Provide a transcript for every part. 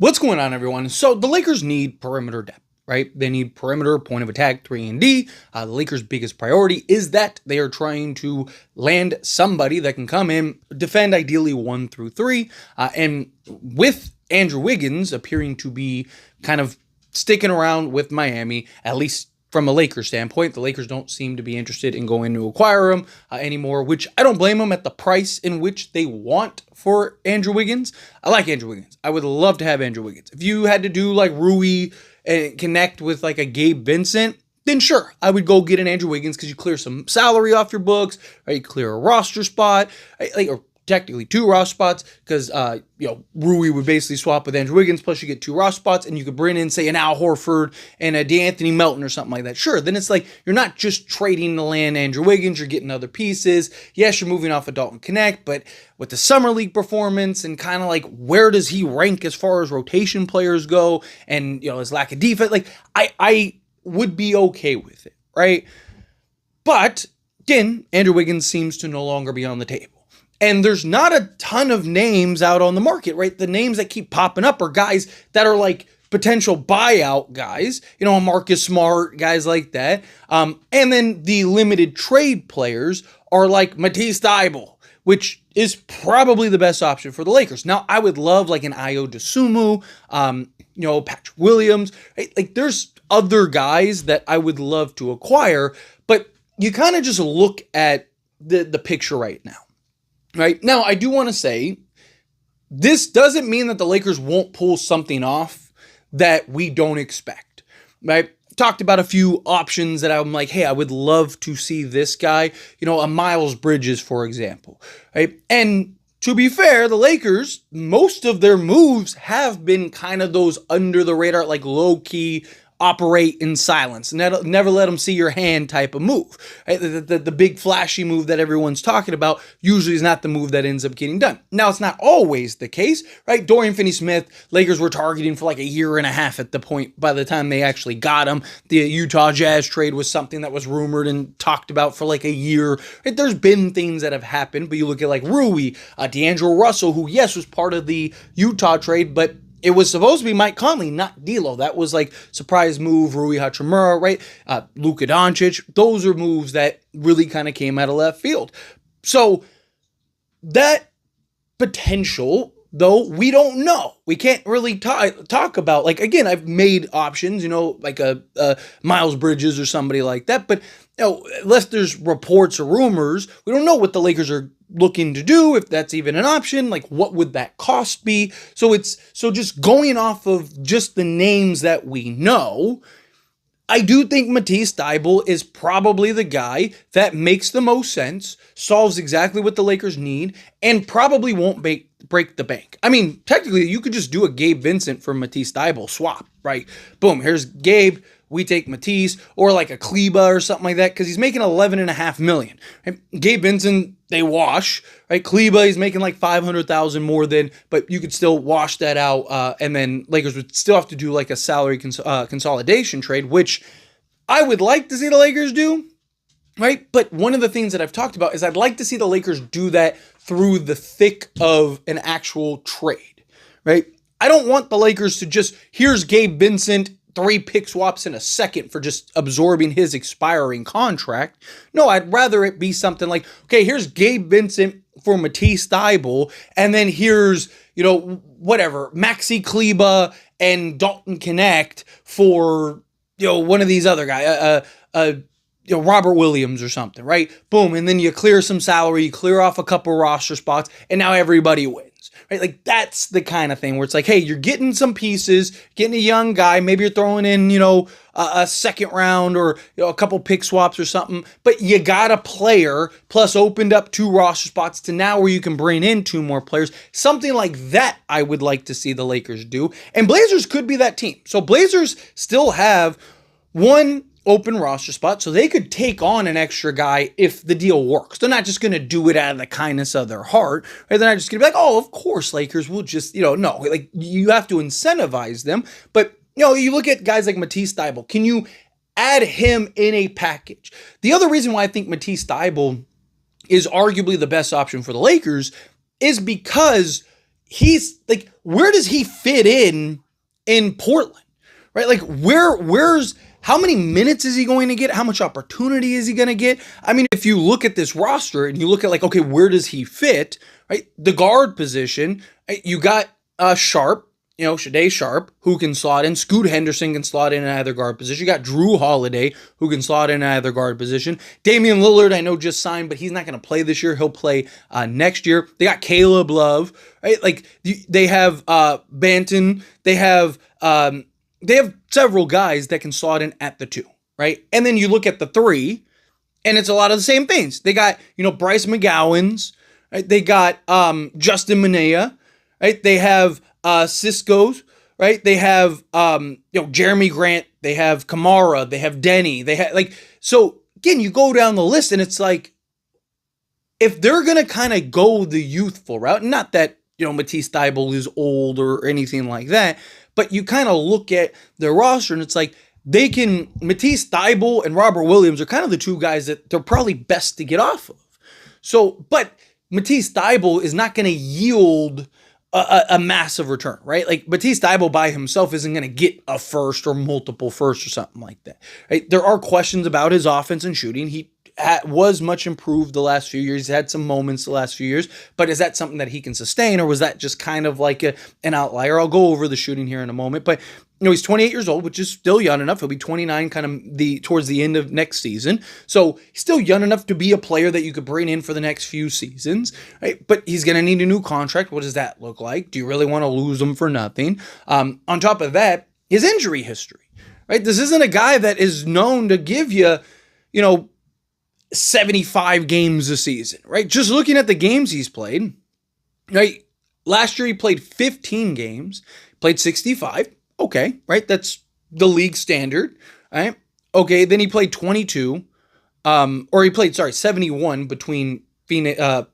What's going on, everyone? So the Lakers need perimeter depth, right? They need perimeter, point of attack, 3 and D. The Lakers' biggest priority is that they are trying to land somebody that can come in, defend ideally 1 through 3. And with Andrew Wiggins appearing to be kind of sticking around with Miami, at least from a Lakers standpoint, the Lakers don't seem to be interested in going to acquire him anymore, which I don't blame them at the price in which they want for Andrew Wiggins. I like Andrew Wiggins. I would love to have Andrew Wiggins. If you had to do like Rui and connect with like a Gabe Vincent, then sure, I would go get an Andrew Wiggins because you clear some salary off your books, right? You clear a roster spot, right? Or technically 2 roster spots because, Rui would basically swap with Andrew Wiggins, plus you get 2 roster spots, and you could bring in, say, an Al Horford and a DeAnthony Melton or something like that. Sure, then it's like you're not just trading to land Andrew Wiggins, you're getting other pieces. Yes, you're moving off of Dalton Connect, but with the Summer League performance and kind of like where does he rank as far as rotation players go and, his lack of defense, like I would be okay with it, right? But, again, Andrew Wiggins seems to no longer be on the table. And there's not a ton of names out on the market, right? The names that keep popping up are guys that are like potential buyout guys, Marcus Smart, guys like that. And then the limited trade players are like Matisse Thybulle, which is probably the best option for the Lakers. Now, I would love like an Ayo Dosunmu, Patrick Williams. Right? Like there's other guys that I would love to acquire, but you kind of just look at the picture right now. Right now, I do want to say this doesn't mean that the Lakers won't pull something off that we don't expect. Right? Talked about a few options that I'm like, hey, I would love to see this guy, a Miles Bridges, for example. Right? And to be fair, the Lakers, most of their moves have been kind of those under the radar, like low key, operate in silence. Never let them see your hand type of move. Right? The big flashy move that everyone's talking about usually is not the move that ends up getting done. Now, it's not always the case, right? Dorian Finney-Smith, Lakers were targeting for like a year and a half at the point by the time they actually got him. The Utah Jazz trade was something that was rumored and talked about for like a year. Right? There's been things that have happened, but you look at like Rui, D'Angelo Russell, who, yes, was part of the Utah trade, but it was supposed to be Mike Conley, not D'Lo. That was like surprise move, Rui Hachimura, right? Luka Doncic. Those are moves that really kind of came out of left field. So that potential, though, we don't know. We can't really talk about, like, again, I've made options, like a Miles Bridges or somebody like that. But, unless there's reports or rumors, we don't know what the Lakers are looking to do, if that's even an option, like what would that cost be? So just going off of just the names that we know, I do think Matisse Thybulle is probably the guy that makes the most sense, solves exactly what the Lakers need, and probably won't break the bank. I mean, technically, you could just do a Gabe Vincent for Matisse Thybulle swap, right? Boom, here's Gabe, we take Matisse, or like a Kleba or something like that, because he's making $11.5 million. Right? Gabe Vincent, they wash, right? Kleba, he's making like $500,000 more than, but you could still wash that out, and then Lakers would still have to do like a salary consolidation trade, which I would like to see the Lakers do, right? But one of the things that I've talked about is I'd like to see the Lakers do that through the thick of an actual trade, right? I don't want the Lakers to just, here's Gabe Vincent, 3 pick swaps in a second for just absorbing his expiring contract. No, I'd rather it be something like, okay, here's Gabe Vincent for Matisse Thybulle, and then here's, Maxi Kleba and Dalton Connect for, one of these other guys, Robert Williams or something, right? Boom, and then you clear some salary, you clear off a couple roster spots, and now everybody wins. Right? Like that's the kind of thing where it's like, hey, you're getting some pieces, getting a young guy, maybe you're throwing in, a second round or a couple pick swaps or something, but you got a player plus opened up 2 roster spots to now where you can bring in 2 more players. Something like that I would like to see the Lakers do. And Blazers could be that team. So Blazers still have 1 open roster spot, so they could take on an extra guy if the deal works. They're not just going to do it out of the kindness of their heart. Right? They're not just going to be like, oh, of course, Lakers will just, no. Like, you have to incentivize them. But, you look at guys like Matisse Thybulle. Can you add him in a package? The other reason why I think Matisse Thybulle is arguably the best option for the Lakers is because he's like, where does he fit in Portland, right? Like where's how many minutes is he going to get? How much opportunity is he going to get? I mean, if you look at this roster and you look at like, okay, where does he fit, right? The guard position, right? You got Sharp, Shadai Sharp, who can slot in. Scoot Henderson can slot in either guard position. You got Drew Holiday, who can slot in either guard position. Damian Lillard, I know, just signed, but he's not going to play this year. He'll play next year. They got Caleb Love, right? Like, they have Banton. They have several guys that can slot in at the 2, right? And then you look at the 3, and it's a lot of the same things. They got, Bryce McGowan's, right? They got Justin Minaya, right? They have Cisco's, right? They have Jeremy Grant, they have Kamara, they have Denny, they have so again, you go down the list and it's like, if they're gonna kind of go the youthful route, not that Matisse Thybulle is old or anything like that, but you kind of look at their roster and it's like Matisse Thybulle and Robert Williams are kind of the 2 guys that they're probably best to get off of. So, but Matisse Thybulle is not going to yield a massive return, right? Like Matisse Thybulle by himself isn't going to get a first or multiple firsts or something like that, right? There are questions about his offense and shooting. He was much improved the last few years. He's had some moments the last few years, but is that something that he can sustain, or was that just kind of like an outlier? I'll go over the shooting here in a moment, but he's 28 years old, which is still young enough. He'll be 29 kind of towards the end of next season. So he's still young enough to be a player that you could bring in for the next few seasons, right? But he's going to need a new contract. What does that look like? Do you really want to lose him for nothing? On top of that, his injury history, right? This isn't a guy that is known to give you, 75 games a season, right? Just looking at the games he's played, right? Last year he played 15 games, played 65. Okay, right? That's the league standard, right? Okay, then he played 22, or he played, 71 between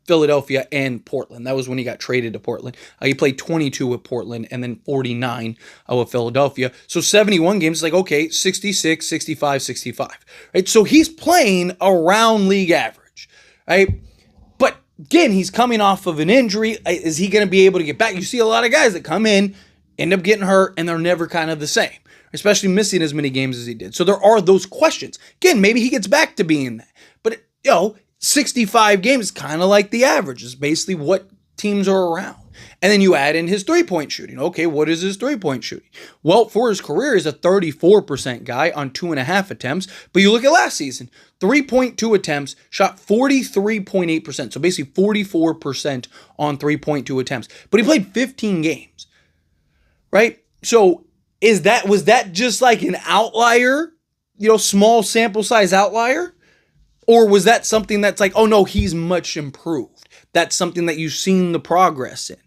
Philadelphia and Portland. That was when he got traded to Portland. He played 22 with Portland and then 49 with Philadelphia. So 71 games, like, okay, 66, 65, 65, right? So he's playing around league average, right? But again, he's coming off of an injury. Is he going to be able to get back? You see a lot of guys that come in, end up getting hurt, and they're never kind of the same, especially missing as many games as he did. So there are those questions. Again, maybe he gets back to being that. But, 65 games is kind of like the average. It's basically what teams are around. And then you add in his three-point shooting. Okay, what is his three-point shooting? Well, for his career, he's a 34% guy on 2.5 attempts. But you look at last season, 3.2 attempts, shot 43.8%. So basically 44% on 3.2 attempts. But he played 15 games. Right? So was that just like an outlier, small sample size outlier? Or was that something that's like, oh no, he's much improved? That's something that you've seen the progress in,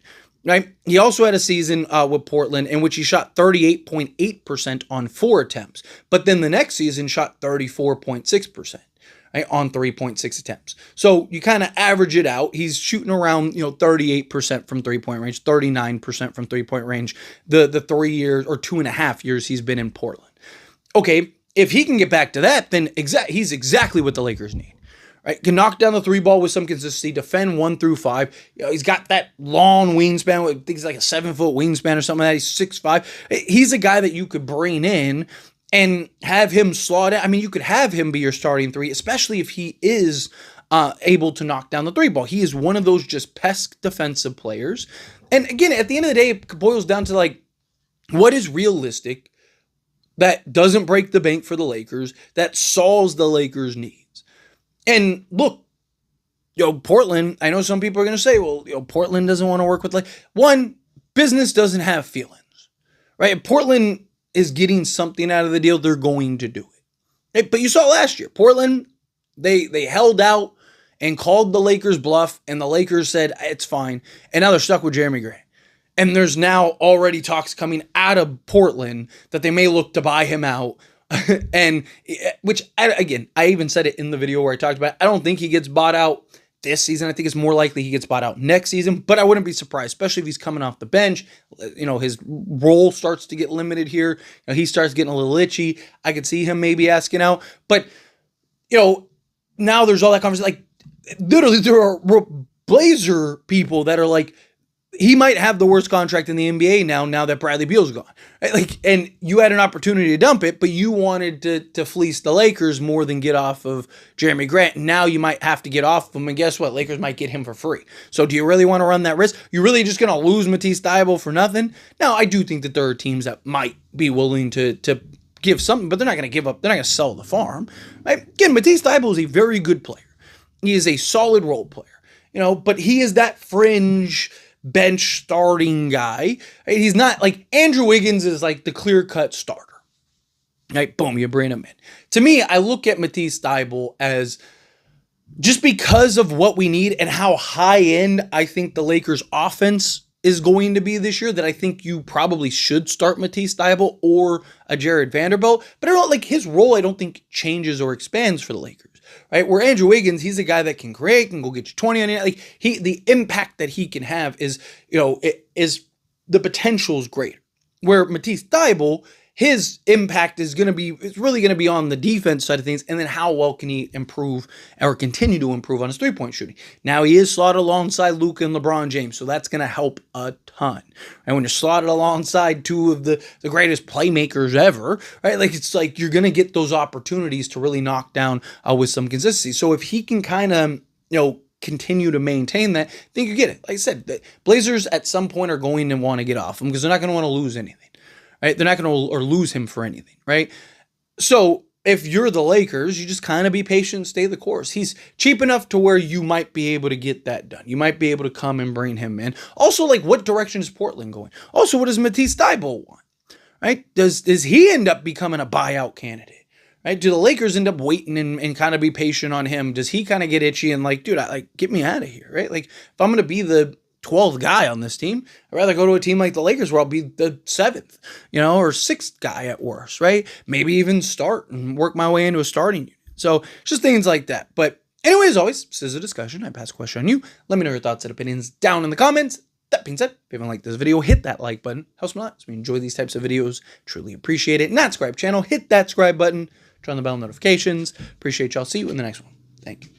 right? He also had a season with Portland in which he shot 38.8% on 4 attempts. But then the next season shot 34.6%. Right, on 3.6 attempts. So you kind of average it out. He's shooting around, 38% from three-point range, 39% from three-point range, the 3 years or 2.5 years he's been in Portland. Okay, if he can get back to that, then he's exactly what the Lakers need. Right? Can knock down the 3 ball with some consistency, defend 1 through 5. He's got that long wingspan. I think he's like a 7-foot wingspan or something like that. He's 6'5". He's a guy that you could bring in and have him slot in. I mean, you could have him be your starting 3, especially if he is able to knock down the 3 ball. He is one of those just pest defensive players. And again, at the end of the day, it boils down to like, what is realistic that doesn't break the bank for the Lakers, that solves the Lakers' needs? And look, Portland, I know some people are going to say, well, Portland doesn't want to work with, business doesn't have feelings, right? If Portland is getting something out of the deal, they're going to do it. But you saw last year, Portland, they held out and called the Lakers bluff, and the Lakers said, it's fine. And now they're stuck with Jeremy Grant. And there's now already talks coming out of Portland that they may look to buy him out. And which, again, I even said it in the video where I talked about it. I don't think he gets bought out this season. I think it's more likely he gets bought out next season, but I wouldn't be surprised, especially if he's coming off the bench. His role starts to get limited here. He starts getting a little itchy. I could see him maybe asking out, but now there's all that conversation. Like, literally, there are Blazer people that are like, he might have the worst contract in the NBA now that Bradley Beal's gone. Right? Like, and you had an opportunity to dump it, but you wanted to fleece the Lakers more than get off of Jeremy Grant. Now you might have to get off of him, and guess what? Lakers might get him for free. So do you really want to run that risk? You're really just going to lose Matisse Thybulle for nothing? Now, I do think that there are teams that might be willing to give something, but they're not going to give up. They're not going to sell the farm. Right? Again, Matisse Thybulle is a very good player. He is a solid role player. But he is that fringe bench starting guy. Right? He's not like Andrew Wiggins is like the clear-cut starter. Right? Boom, you bring him in. To me, I look at Matisse Thybulle as just because of what we need and how high-end I think the Lakers offense is going to be this year, that I think you probably should start Matisse Thybulle or a Jared Vanderbilt. But I don't like his role. I don't think changes or expands for the Lakers. Right, where Andrew Wiggins, he's a guy that can create, can go get you 20 on it. Like the impact that he can have is, the potential is greater. Where Matisse Thybulle, his impact is really going to be on the defense side of things, and then how well can he improve or continue to improve on his three-point shooting. Now he is slotted alongside Luka and LeBron James, so that's going to help a ton. And when you're slotted alongside two of the greatest playmakers ever, right? Like it's like you're going to get those opportunities to really knock down with some consistency. So if he can kind of, continue to maintain that, I think you get it. Like I said, the Blazers at some point are going to want to get off him because they're not going to want to lose anything. Right? They're not going to or lose him for anything, right? So if you're the Lakers, you just kind of be patient and stay the course. He's cheap enough to where you might be able to get that done. You might be able to come and bring him in. Also, like, what direction is Portland going? Also, what does Matisse Thybulle want? Right? Does he end up becoming a buyout candidate? Right? Do the Lakers end up waiting and kind of be patient on him? Does he kind of get itchy and like, dude, get me out of here, right? Like, if I'm going to be the 12th guy on this team, I'd rather go to a team like the Lakers where I'll be the 7th, or 6th guy at worst, right? Maybe even start and work my way into a starting unit. So just things like that. But anyway, as always, this is a discussion. I pass a question on you. Let me know your thoughts and opinions down in the comments. That being said, if you haven't liked this video, hit that like button. Helps me a lot. So we enjoy these types of videos. Truly appreciate it. Not subscribe channel, hit that subscribe button. Turn on the bell notifications. Appreciate y'all. See you in the next one. Thank you.